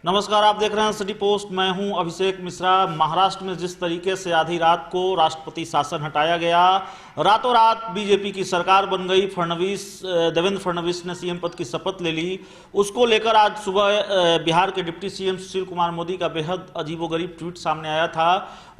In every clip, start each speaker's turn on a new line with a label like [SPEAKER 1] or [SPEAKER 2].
[SPEAKER 1] नमस्कार, आप देख रहे हैं सिटी पोस्ट। मैं हूं अभिषेक मिश्रा। महाराष्ट्र में जिस तरीके से आधी रात को राष्ट्रपति शासन हटाया गया, रातों रात बीजेपी की सरकार बन गई, देवेंद्र फडणवीस ने सीएम पद की शपथ ले ली, उसको लेकर आज सुबह बिहार के डिप्टी सीएम सुशील कुमार मोदी का बेहद अजीबोगरीब ट्वीट सामने आया था।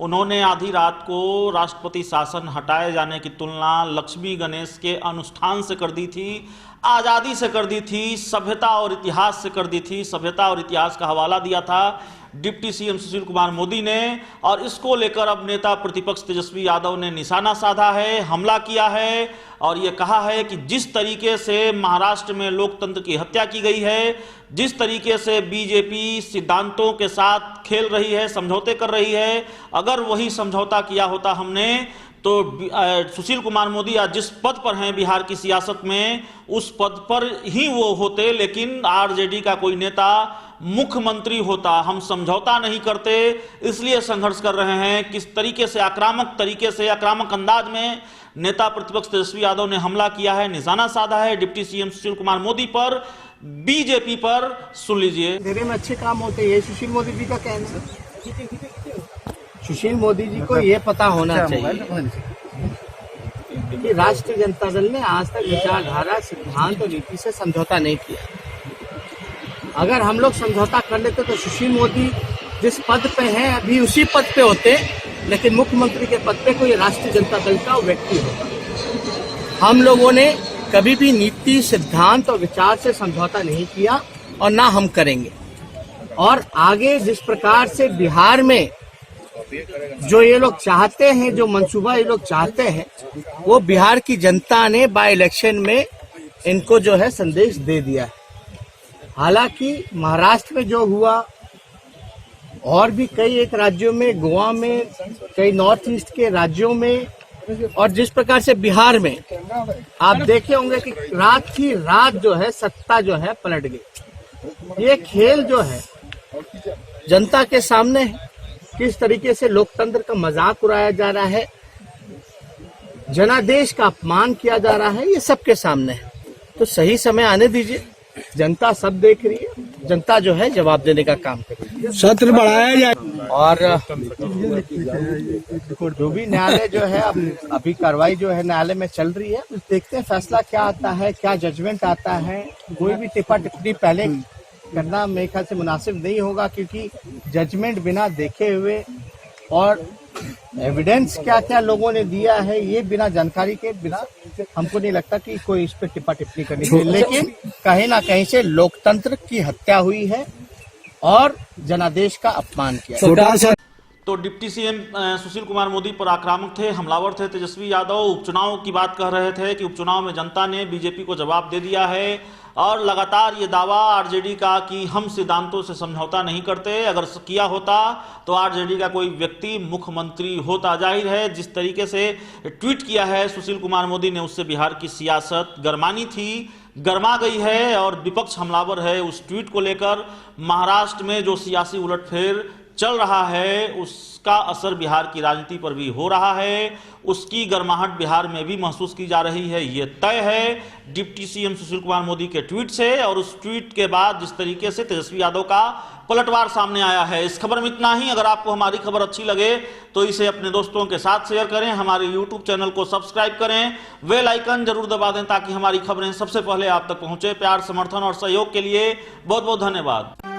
[SPEAKER 1] उन्होंने आधी रात को राष्ट्रपति शासन हटाए जाने की तुलना लक्ष्मी गणेश के अनुष्ठान से कर दी थी, आज़ादी से कर दी थी, सभ्यता और इतिहास से कर दी थी। सभ्यता और इतिहास का हवाला दिया था डिप्टी सीएम सुशील कुमार मोदी ने, और इसको लेकर अब नेता प्रतिपक्ष तेजस्वी यादव ने निशाना साधा है, हमला किया है और ये कहा है कि जिस तरीके से महाराष्ट्र में लोकतंत्र की हत्या की गई है, जिस तरीके से बीजेपी सिद्धांतों के साथ खेल रही है, समझौते कर रही है, अगर वही समझौता किया होता हमने तो सुशील कुमार मोदी आज जिस पद पर हैं बिहार की सियासत में, उस पद पर ही वो होते, लेकिन आरजेडी का कोई नेता मुख्यमंत्री होता। हम समझौता नहीं करते, इसलिए संघर्ष कर रहे हैं। किस तरीके से आक्रामक अंदाज में नेता प्रतिपक्ष तेजस्वी यादव ने हमला किया है, निशाना साधा है डिप्टी सीएम सुशील कुमार मोदी पर, बीजेपी पर। सुन लीजिए।
[SPEAKER 2] अंधेरे में अच्छे काम होते हैं, ये सुशील मोदी जी का कहना है। सुशील मोदी जी को ये पता होना चाहिए कि राष्ट्रीय जनता दल ने आज तक विचारधारा, सिद्धांत और नीति से समझौता नहीं किया। अगर हम लोग समझौता कर लेते तो सुशील मोदी जिस पद पे हैं अभी उसी पद पे होते, लेकिन मुख्यमंत्री के पद पे कोई राष्ट्रीय जनता दल का व्यक्ति होता। हम लोगों ने कभी भी नीति, सिद्धांत और विचार से समझौता नहीं किया और ना हम करेंगे। और आगे जिस प्रकार से बिहार में जो ये लोग चाहते हैं, जो मंसूबा ये लोग चाहते हैं, वो बिहार की जनता ने बाय इलेक्शन में इनको जो है संदेश दे दिया है। हालांकि महाराष्ट्र में जो हुआ और भी कई एक राज्यों में, गोवा में, कई नॉर्थ ईस्ट के राज्यों में, और जिस प्रकार से बिहार में आप देखे होंगे कि रात की रात जो है सत्ता जो है पलट गई। ये खेल जो है जनता के सामने है, किस तरीके से लोकतंत्र का मजाक उड़ाया जा रहा है, जनादेश का अपमान किया जा रहा है, ये सबके सामने है। तो सही समय आने दीजिए, जनता सब देख रही है, जनता जो है जवाब देने का काम करेगी।
[SPEAKER 3] सत्र बढ़ाया जाए
[SPEAKER 2] और जो भी न्यायालय जो है अभी कार्रवाई जो है न्यायालय में चल रही है, देखते हैं फैसला क्या आता है, क्या जजमेंट आता है। कोई भी टिप्पा टिप्पणी पहले करना मेरे ख्याल से मुनासिब नहीं होगा, क्योंकि जजमेंट बिना देखे हुए और एविडेंस क्या क्या लोगों ने दिया है, ये बिना जानकारी के बिना हमको नहीं लगता कि कोई इस पर टिप्पा टिप्पणी करनी चाहिए। लेकिन कहीं ना कहीं से लोकतंत्र की हत्या हुई है और जनादेश का अपमान किया।
[SPEAKER 1] तो डिप्टी सीएम सुशील कुमार मोदी पर आक्रामक थे, हमलावर थे तेजस्वी यादव। उपचुनाव की बात कह रहे थे कि उपचुनाव में जनता ने बीजेपी को जवाब दे दिया है, और लगातार ये दावा आरजेडी का कि हम सिद्धांतों से समझौता नहीं करते, अगर किया होता तो आरजेडी का कोई व्यक्ति मुख्यमंत्री होता। जाहिर है जिस तरीके से ट्वीट किया है सुशील कुमार मोदी ने, उससे बिहार की सियासत गरमानी थी, गरमा गई है, और विपक्ष हमलावर है। उस ट्वीट को लेकर महाराष्ट्र में जो सियासी उलटफेर चल रहा है, उसका असर बिहार की राजनीति पर भी हो रहा है, उसकी गर्माहट बिहार में भी महसूस की जा रही है। ये तय है डिप्टी सीएम सुशील कुमार मोदी के ट्वीट से, और उस ट्वीट के बाद जिस तरीके से तेजस्वी यादव का पलटवार सामने आया है। इस खबर में इतना ही। अगर आपको हमारी खबर अच्छी लगे तो इसे अपने दोस्तों के साथ शेयर करें, हमारे यूट्यूब चैनल को सब्सक्राइब करें, बेल आइकन जरूर दबा दें ताकि हमारी खबरें सबसे पहले आप तक पहुंचे। प्यार, समर्थन और सहयोग के लिए बहुत बहुत धन्यवाद।